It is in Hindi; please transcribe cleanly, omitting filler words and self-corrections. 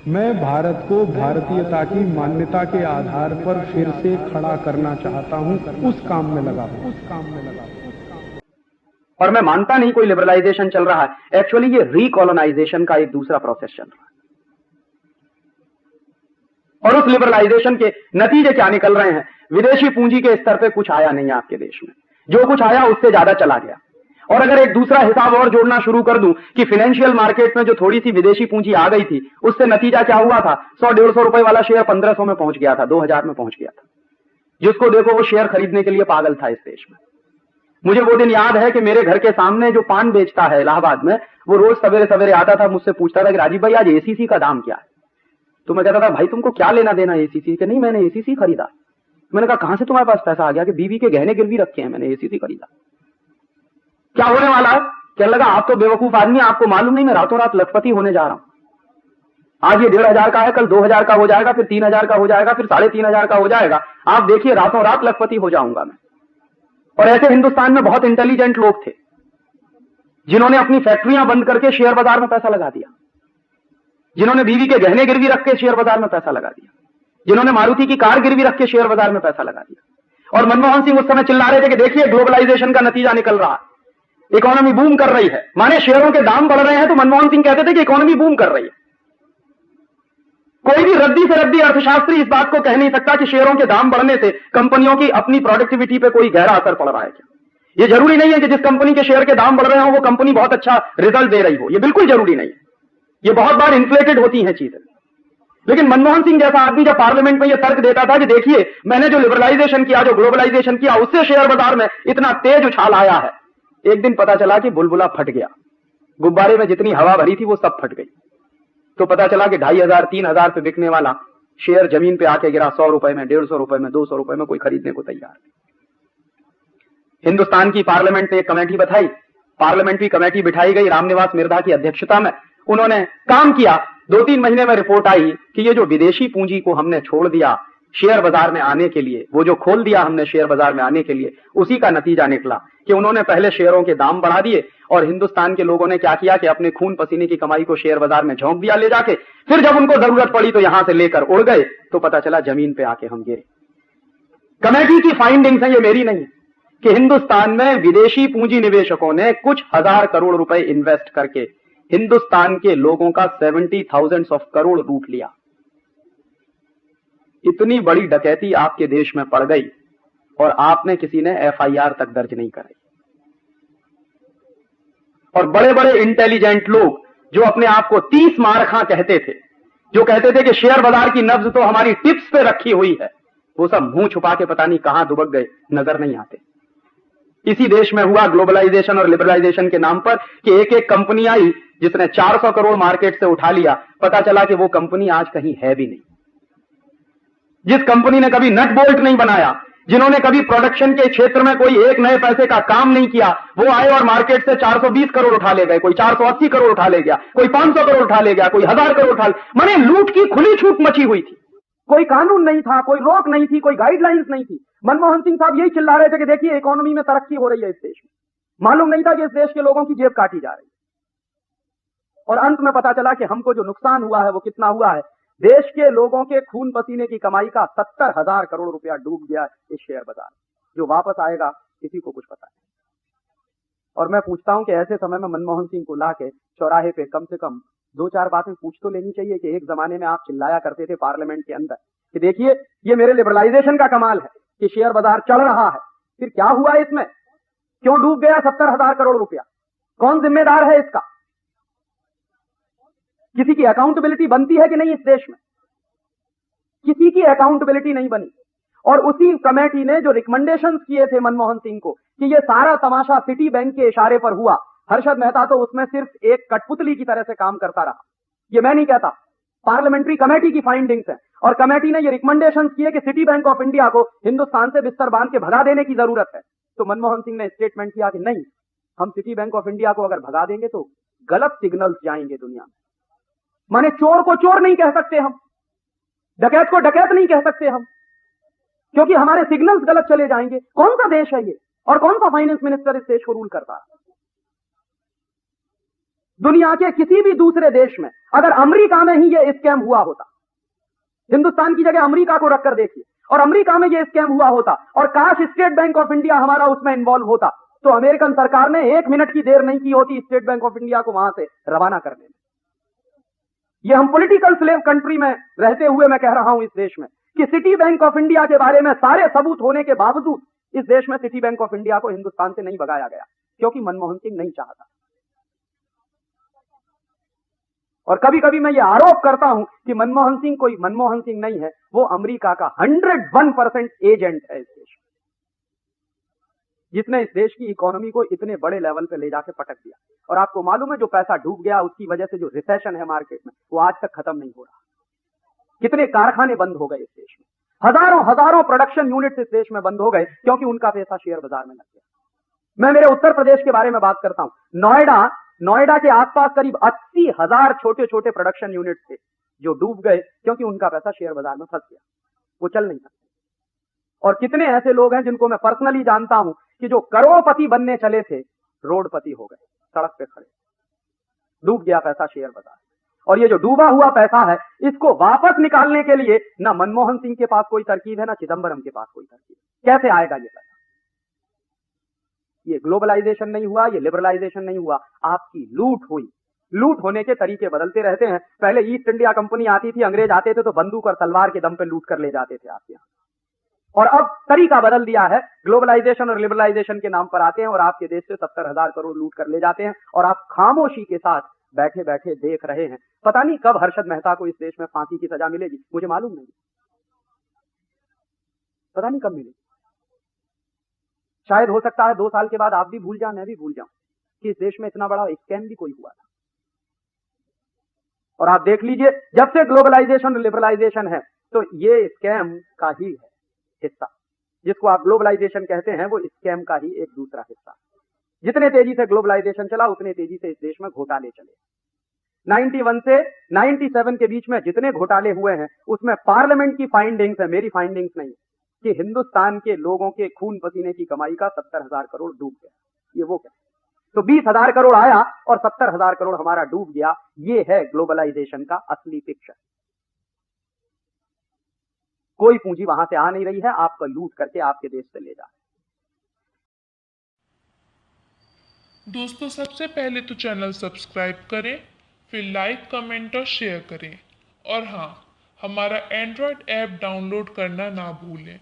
मैं भारत को भारतीयता की मान्यता के आधार पर फिर से खड़ा करना चाहता हूं, उस काम में लगा हूं। और मैं मानता नहीं कोई लिबरलाइजेशन चल रहा है। एक्चुअली ये रिकॉलोनाइजेशन का एक दूसरा प्रोसेस चल रहा है। और उस लिबरलाइजेशन के नतीजे क्या निकल रहे हैं? विदेशी पूंजी के स्तर पे कुछ आया नहीं आपके देश में, जो कुछ आया उससे ज्यादा चला गया। और अगर एक दूसरा हिसाब और जोड़ना शुरू कर दूं कि फाइनेंशियल मार्केट में जो थोड़ी सी विदेशी पूंजी आ गई थी, उससे नतीजा क्या हुआ था? 100-150 रुपए वाला शेयर 1500 में पहुंच गया था, 2000 में पहुंच गया था। जिसको देखो वो शेयर खरीदने के लिए पागल था इस देश में। मुझे वो दिन याद है कि मेरे घर के सामने जो पान बेचता है इलाहाबाद में, वो रोज सवेरे सवेरे आता था, मुझसे पूछता था कि राजीव भाई आज एसीसी का दाम क्या है? तो मैं कहता था भाई तुमको क्या लेना देना एसीसी के? नहीं मैंने एसीसी खरीदा। मैंने कहा कहां से तुम्हारे पास पैसा आ गया? कि बीवी के गहने गिरवी रखे हैं, मैंने एसीसी खरीदा। क्या होने वाला है? क्या लगा आप तो बेवकूफ आदमी, आपको मालूम नहीं मैं रातों रात लखपति होने जा रहा हूं। आज ये 1500 का है, कल 2000 का हो जाएगा, फिर 3000 का हो जाएगा, फिर 3500 का हो जाएगा। आप देखिए रातों रात लखपति हो जाऊंगा मैं। और ऐसे हिंदुस्तान में बहुत इंटेलिजेंट लोग थे जिन्होंने अपनी फैक्ट्रियां बंद करके शेयर बाजार में पैसा लगा दिया, जिन्होंने बीवी के गहने गिरवी रख के शेयर बाजार में पैसा लगा दिया, जिन्होंने मारुति की कार गिरवी रख के शेयर बाजार में पैसा लगा दिया। और मनमोहन सिंह उस समय चिल्ला रहे थे कि देखिए ग्लोबलाइजेशन का नतीजा निकल रहा है, इकोनॉमी बूम कर रही है। माने शेयरों के दाम बढ़ रहे हैं, तो मनमोहन सिंह कहते थे कि इकोनॉमी बूम कर रही है। कोई भी रद्दी से रद्दी अर्थशास्त्री इस बात को कह नहीं सकता कि शेयरों के दाम बढ़ने से कंपनियों की अपनी प्रोडक्टिविटी पे कोई गहरा असर पड़ रहा है क्या? ये जरूरी नहीं है कि जिस कंपनी के शेयर के दाम बढ़ रहे हो वो कंपनी बहुत अच्छा रिजल्ट दे रही हो, ये बिल्कुल जरूरी नहीं है। ये बहुत बार इन्फ्लेटेड होती हैं चीजें। लेकिन मनमोहन सिंह जैसा आदमी जब पार्लियामेंट में यह तर्क देता था कि देखिए मैंने जो लिबरलाइजेशन किया, जो ग्लोबलाइजेशन किया, उससे शेयर बाजार में इतना तेज उछाल आया है, एक दिन पता चला कि बुलबुला फट गया। गुब्बारे में जितनी हवा भरी थी वो सब फट गई। तो पता चला कि 2500-3000 पे बिकने वाला शेयर जमीन पे आके गिरा 100 रुपए में, 150 रुपए में, 200 रुपए में, कोई खरीदने को तैयार नहीं। हिंदुस्तान की पार्लियामेंट ने एक कमेटी बैठाई, पार्लियामेंट्री कमेटी बिठाई गई रामनिवास मिर्धा की अध्यक्षता में। उन्होंने काम किया, 2-3 महीने में रिपोर्ट आई कि ये जो विदेशी पूंजी को हमने छोड़ दिया शेयर बाजार में आने के लिए, वो जो खोल दिया हमने शेयर बाजार में आने के लिए, उसी का नतीजा निकला कि उन्होंने पहले शेयरों के दाम बढ़ा दिए और हिंदुस्तान के लोगों ने क्या किया कि अपने खून पसीने की कमाई को शेयर बाजार में झोंक दिया ले जाके। फिर जब उनको जरूरत पड़ी तो यहां से लेकर उड़ गए, तो पता चला जमीन पे आके हम गिरे। कमेटी की फाइंडिंग्स है, ये मेरी नहीं, कि हिंदुस्तान में विदेशी पूंजी निवेशकों ने कुछ हजार करोड़ रुपए इन्वेस्ट करके हिंदुस्तान के लोगों का 70,000 ऑफ करोड़ लूट लिया। इतनी बड़ी डकैती आपके देश में पड़ गई और आपने किसी ने एफआईआर तक दर्ज नहीं कराई। और बड़े बड़े इंटेलिजेंट लोग जो अपने आप को 30 मारखा कहते थे, जो कहते थे कि शेयर बाजार की नब्ज तो हमारी टिप्स पे रखी हुई है, वो सब मुंह छुपा के पता नहीं कहां दुबक गए, नजर नहीं आते। इसी देश में हुआ ग्लोबलाइजेशन और लिबरलाइजेशन के नाम पर कि एक एक कंपनी आई जिसने 400 करोड़ मार्केट से उठा लिया, पता चला कि वो कंपनी आज कहीं है भी नहीं। जिस कंपनी ने कभी नट बोल्ट नहीं बनाया, जिन्होंने कभी प्रोडक्शन के क्षेत्र में कोई एक नए पैसे का काम नहीं किया, वो आए और मार्केट से 420 करोड़ उठा ले गए, कोई 480 करोड़ उठा ले गया, कोई 500 करोड़ उठा ले गया, कोई 1000 करोड़ उठा ले। माने लूट की खुली छूट मची हुई थी, कोई कानून नहीं था, कोई रोक नहीं थी, कोई गाइडलाइंस नहीं थी। मनमोहन सिंह साहब यही चिल्ला रहे थे कि देखिए इकोनॉमी में तरक्की हो रही है इस देश में। मालूम नहीं था कि इस देश के लोगों की जेब काटी जा रही है। और अंत में पता चला कि हमको जो नुकसान हुआ है वो कितना हुआ है। देश के लोगों के खून पसीने की कमाई का 70,000 करोड़ रुपया डूब गया इस शेयर बाजार। जो वापस आएगा किसी को कुछ पता नहीं। और मैं पूछता हूं कि ऐसे समय में मनमोहन सिंह को लाके चौराहे पे कम से कम 2-4 बातें पूछ तो लेनी चाहिए कि एक जमाने में आप चिल्लाया करते थे पार्लियामेंट के अंदर कि देखिए ये मेरे लिबरलाइजेशन का कमाल है कि शेयर बाजार चढ़ रहा है, फिर क्या हुआ इसमें, क्यों डूब गया 70,000 करोड़ रुपया, कौन जिम्मेदार है इसका? किसी की अकाउंटेबिलिटी बनती है कि नहीं इस देश में? किसी की अकाउंटेबिलिटी नहीं बनी। और उसी कमेटी ने जो रिकमेंडेशंस किए थे मनमोहन सिंह को कि ये सारा तमाशा सिटी बैंक के इशारे पर हुआ, हर्षद मेहता तो उसमें सिर्फ एक कठपुतली की तरह से काम करता रहा। ये मैं नहीं कहता, पार्लियामेंट्री कमेटी की फाइंडिंग्स है। और कमेटी ने ये रिकमेंडेशंस किए कि सिटी बैंक ऑफ इंडिया को हिंदुस्तान से बिस्तर बांध के भगा देने की जरूरत है। तो मनमोहन सिंह ने स्टेटमेंट किया कि नहीं, हम सिटी बैंक ऑफ इंडिया को अगर भगा देंगे तो गलत सिग्नल्स जाएंगे दुनिया में। माने चोर को चोर नहीं कह सकते हम, डकैत को डकैत नहीं कह सकते हम, क्योंकि हमारे सिग्नल्स गलत चले जाएंगे। कौन सा देश है ये और कौन सा फाइनेंस मिनिस्टर इस देश को रूल करता है? दुनिया के किसी भी दूसरे देश में अगर अमेरिका में ही ये स्कैम हुआ होता, हिंदुस्तान की जगह अमेरिका को रखकर देखिए, और अमेरिका में ये स्कैम हुआ होता और काश स्टेट बैंक ऑफ इंडिया हमारा उसमें इन्वॉल्व होता, तो अमेरिकन सरकार ने 1 मिनट की देर नहीं की होती स्टेट बैंक ऑफ इंडिया को वहां से रवाना करने में। ये हम पॉलिटिकल स्लेव कंट्री में रहते हुए मैं कह रहा हूं इस देश में कि सिटी बैंक ऑफ इंडिया के बारे में सारे सबूत होने के बावजूद इस देश में सिटी बैंक ऑफ इंडिया को हिंदुस्तान से नहीं भगाया गया, क्योंकि मनमोहन सिंह नहीं चाहता। और कभी कभी मैं ये आरोप करता हूं कि मनमोहन सिंह कोई मनमोहन सिंह नहीं है, वो अमेरिका का 101% एजेंट है इस देश, जिसने इस देश की इकोनॉमी को इतने बड़े लेवल पे ले जाके पटक दिया। और आपको मालूम है जो पैसा डूब गया उसकी वजह से जो रिसेशन है मार्केट में वो आज तक खत्म नहीं हो रहा। कितने कारखाने बंद हो गए इस देश में, हजारों प्रोडक्शन यूनिट्स इस देश में बंद हो गए क्योंकि उनका पैसा शेयर बाजार में लग गया। मैं मेरे उत्तर प्रदेश के बारे में बात करता हूं। नोएडा के आसपास करीब 80,000 छोटे छोटे प्रोडक्शन यूनिट थे जो डूब गए क्योंकि उनका पैसा शेयर बाजार में फंस गया, वो चल नहीं सकते। और कितने ऐसे लोग हैं जिनको मैं पर्सनली जानता हूं कि जो करोड़पति बनने चले थे रोडपति हो गए, सड़क पे खड़े, डूब गया पैसा शेयर बाजार। और ये जो डूबा हुआ पैसा है इसको वापस निकालने के लिए ना मनमोहन सिंह के पास कोई तरकीब है, ना चिदंबरम के पास कोई तरकीब। कैसे आएगा ये पैसा? ये ग्लोबलाइजेशन नहीं हुआ, ये लिबरलाइजेशन नहीं हुआ, आपकी लूट हुई। लूट होने के तरीके बदलते रहते हैं। पहले ईस्ट इंडिया कंपनी आती थी, अंग्रेज आते थे तो बंदूक और तलवार के दम पे लूट कर ले जाते थे आपके यहाँ, और अब तरीका बदल दिया है, ग्लोबलाइजेशन और लिबरलाइजेशन के नाम पर आते हैं और आपके देश से 70,000 करोड़ लूट कर ले जाते हैं और आप खामोशी के साथ बैठे बैठे देख रहे हैं। पता नहीं कब हर्षद मेहता को इस देश में फांसी की सजा मिलेगी, मुझे मालूम नहीं, पता नहीं कब मिलेगी। शायद हो सकता है 2 साल के बाद आप भी भूल जाएं, मैं भी भूल जाऊं कि इस देश में इतना बड़ा स्कैम भी कोई हुआ था। और आप देख लीजिए, जब से ग्लोबलाइजेशन और लिबरलाइजेशन है तो ये स्कैम का ही है हिस्सा। जिसको आप ग्लोबलाइजेशन कहते हैं वो स्कैम का ही एक दूसरा हिस्सा। जितने तेजी से ग्लोबलाइजेशन चला उतने तेजी से इस देश में घोटाले चले। 91 से 97 के बीच में जितने घोटाले हुए हैं उसमें पार्लियामेंट की फाइंडिंग्स है, मेरी फाइंडिंग्स नहीं, कि हिंदुस्तान के लोगों के खून पसीने की कमाई का 70,000 करोड़ डूब गया। ये वो क्या, तो 20,000 करोड़ आया और 70,000 करोड़ हमारा डूब गया। ये है ग्लोबलाइजेशन का असली पिक्चर। कोई पूंजी वहां से आ नहीं रही है, आपको लूट करके आपके देश से ले जा रहे। दोस्तों, सबसे पहले तो चैनल सब्सक्राइब करें, फिर लाइक, कमेंट और शेयर करें। और हाँ, हमारा एंड्रॉयड ऐप डाउनलोड करना ना भूलें।